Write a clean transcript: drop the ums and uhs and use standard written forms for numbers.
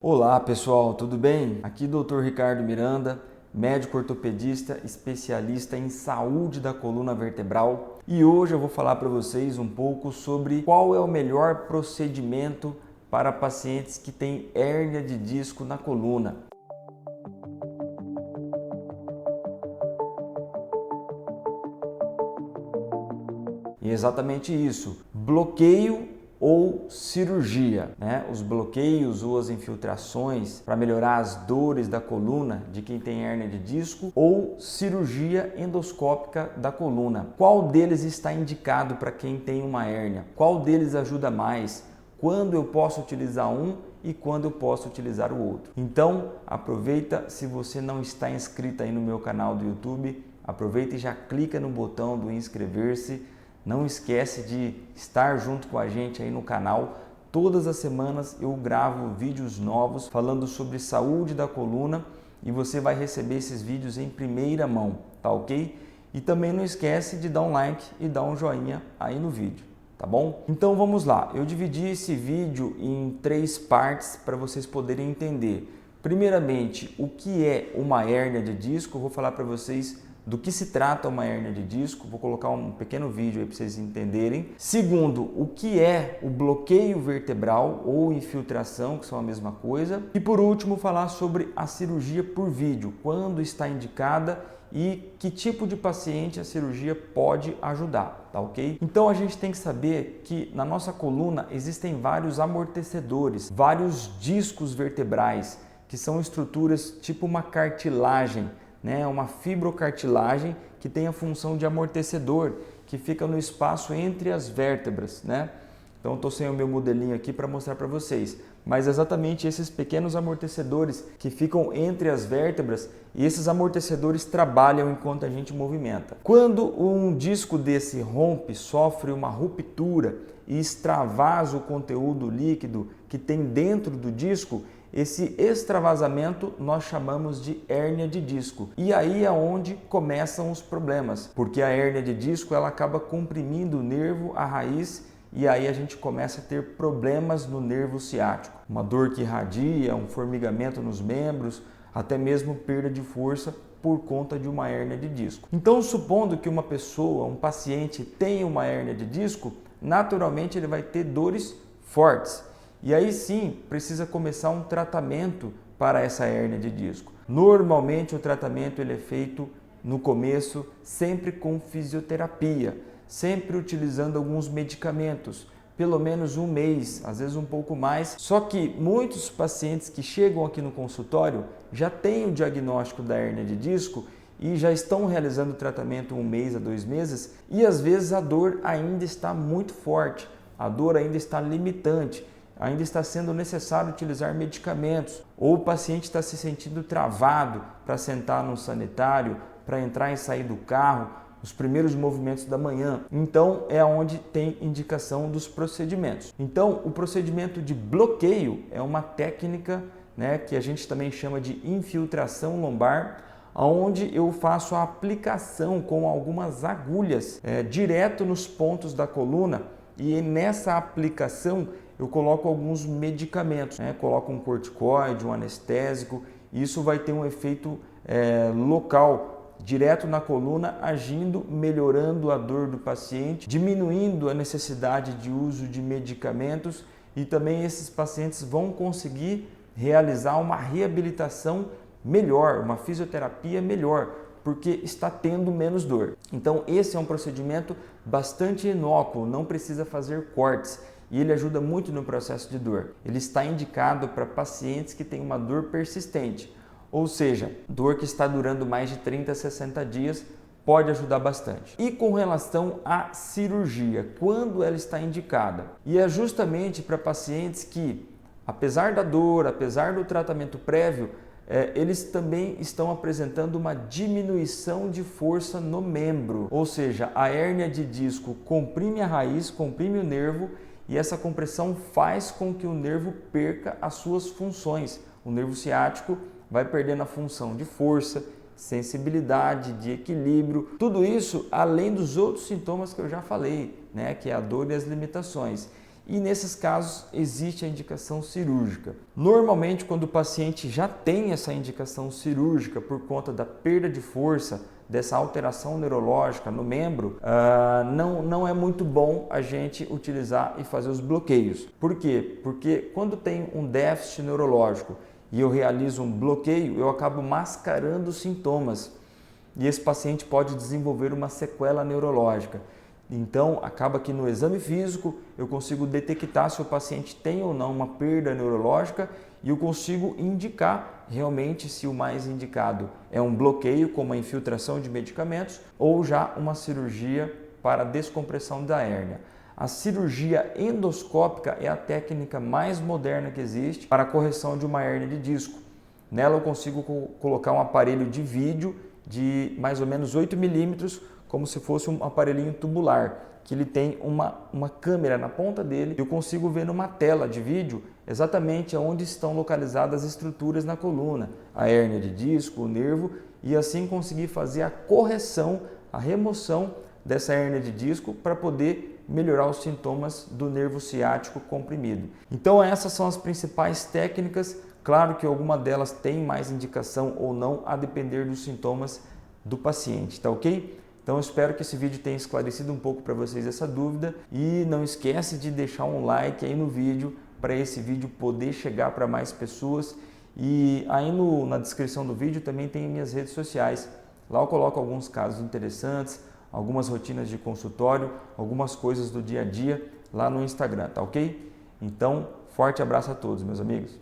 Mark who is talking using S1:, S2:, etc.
S1: Olá pessoal, tudo bem? Aqui Dr. Ricardo Miranda, médico ortopedista, especialista em saúde da coluna vertebral, e hoje eu vou falar para vocês um pouco sobre qual é o melhor procedimento para pacientes que têm hérnia de disco na coluna. E exatamente isso, bloqueio ou cirurgia, né? Os bloqueios ou as infiltrações para melhorar as dores da coluna de quem tem hérnia de disco ou cirurgia endoscópica da coluna. Qual deles está indicado para quem tem uma hérnia? Qual deles ajuda mais? Quando eu posso utilizar um e quando eu posso utilizar o outro? Então, aproveita, se você não está inscrito aí no meu canal do YouTube, aproveita e já clica no botão do inscrever-se. Não esquece de estar junto com a gente aí no canal. Todas as semanas eu gravo vídeos novos falando sobre saúde da coluna e você vai receber esses vídeos em primeira mão, tá ok? E também não esquece de dar um like e dar um joinha aí no vídeo, tá bom? Então vamos lá, eu dividi esse vídeo em 3 partes para vocês poderem entender. Primeiramente, o que é uma hérnia de disco, eu vou falar para vocês do que se trata uma hérnia de disco, vou colocar um pequeno vídeo aí para vocês entenderem. Segundo, o que é o bloqueio vertebral ou infiltração, que são a mesma coisa. E por último, falar sobre a cirurgia por vídeo, quando está indicada e que tipo de paciente a cirurgia pode ajudar, tá ok? Então a gente tem que saber que na nossa coluna existem vários amortecedores, vários discos vertebrais, que são estruturas tipo uma cartilagem, né, uma fibrocartilagem que tem a função de amortecedor, que fica no espaço entre as vértebras, né? Então estou sem o meu modelinho aqui para mostrar para vocês, mas exatamente esses pequenos amortecedores que ficam entre as vértebras, e esses amortecedores trabalham enquanto a gente movimenta. Quando um disco desse rompe, sofre uma ruptura e extravasa o conteúdo líquido que tem dentro do disco, esse extravasamento nós chamamos de hérnia de disco. E aí é onde começam os problemas, porque a hérnia de disco ela acaba comprimindo o nervo, a raiz, e aí a gente começa a ter problemas no nervo ciático. Uma dor que irradia, um formigamento nos membros, até mesmo perda de força por conta de uma hérnia de disco. Então, supondo que uma pessoa, um paciente tenha uma hérnia de disco, naturalmente ele vai ter dores fortes. E aí sim, precisa começar um tratamento para essa hérnia de disco. Normalmente o tratamento ele é feito no começo sempre com fisioterapia, sempre utilizando alguns medicamentos, pelo menos um mês, às vezes um pouco mais. Só que muitos pacientes que chegam aqui no consultório já têm o diagnóstico da hérnia de disco e já estão realizando o tratamento 1 mês a 2 meses e às vezes a dor ainda está muito forte, a dor ainda está limitante. Ainda está sendo necessário utilizar medicamentos, ou o paciente está se sentindo travado para sentar no sanitário, para entrar e sair do carro, os primeiros movimentos da manhã. Então é onde tem indicação dos procedimentos. Então o procedimento de bloqueio é uma técnica, né, que a gente também chama de infiltração lombar, onde eu faço a aplicação com algumas agulhas direto nos pontos da coluna, e nessa aplicação eu coloco alguns medicamentos, né? Coloco um corticoide, um anestésico, e isso vai ter um efeito local, direto na coluna, agindo, melhorando a dor do paciente, diminuindo a necessidade de uso de medicamentos, e também esses pacientes vão conseguir realizar uma reabilitação melhor, uma fisioterapia melhor, porque está tendo menos dor. Então esse é um procedimento bastante inócuo, não precisa fazer cortes. E ele ajuda muito no processo de dor. Ele está indicado para pacientes que têm uma dor persistente, ou seja, dor que está durando mais de 30 a 60 dias, pode ajudar bastante. E com relação à cirurgia, quando ela está indicada? E é justamente para pacientes que, apesar da dor, apesar do tratamento prévio, eles também estão apresentando uma diminuição de força no membro, ou seja, a hérnia de disco comprime a raiz, comprime o nervo, e essa compressão faz com que o nervo perca as suas funções. O nervo ciático vai perdendo a função de força, sensibilidade, de equilíbrio, tudo isso além dos outros sintomas que eu já falei, né, que é a dor e as limitações. e nesses casos existe a indicação cirúrgica. Normalmente, quando o paciente já tem essa indicação cirúrgica por conta da perda de força, dessa alteração neurológica no membro, não é muito bom a gente utilizar e fazer os bloqueios. Por quê? Porque quando tem um déficit neurológico e eu realizo um bloqueio, eu acabo mascarando os sintomas e esse paciente pode desenvolver uma sequela neurológica. Então, acaba que no exame físico eu consigo detectar se o paciente tem ou não uma perda neurológica e eu consigo indicar realmente se o mais indicado é um bloqueio, como a infiltração de medicamentos, ou já uma cirurgia para descompressão da hérnia. A cirurgia endoscópica é a técnica mais moderna que existe para a correção de uma hérnia de disco. Nela eu consigo colocar um aparelho de vídeo de mais ou menos 8 milímetros, como se fosse um aparelhinho tubular, que ele tem uma câmera na ponta dele. Eu consigo ver numa tela de vídeo exatamente onde estão localizadas as estruturas na coluna, a hérnia de disco, o nervo, e assim conseguir fazer a correção, a remoção dessa hérnia de disco para poder melhorar os sintomas do nervo ciático comprimido. Então essas são as principais técnicas. Claro que alguma delas tem mais indicação ou não, a depender dos sintomas do paciente, tá ok? Então eu espero que esse vídeo tenha esclarecido um pouco para vocês essa dúvida e não esquece de deixar um like aí no vídeo para esse vídeo poder chegar para mais pessoas. E aí na descrição do vídeo também tem minhas redes sociais. Lá eu coloco alguns casos interessantes, algumas rotinas de consultório, algumas coisas do dia a dia lá no Instagram, tá ok? Então, forte abraço a todos, meus amigos.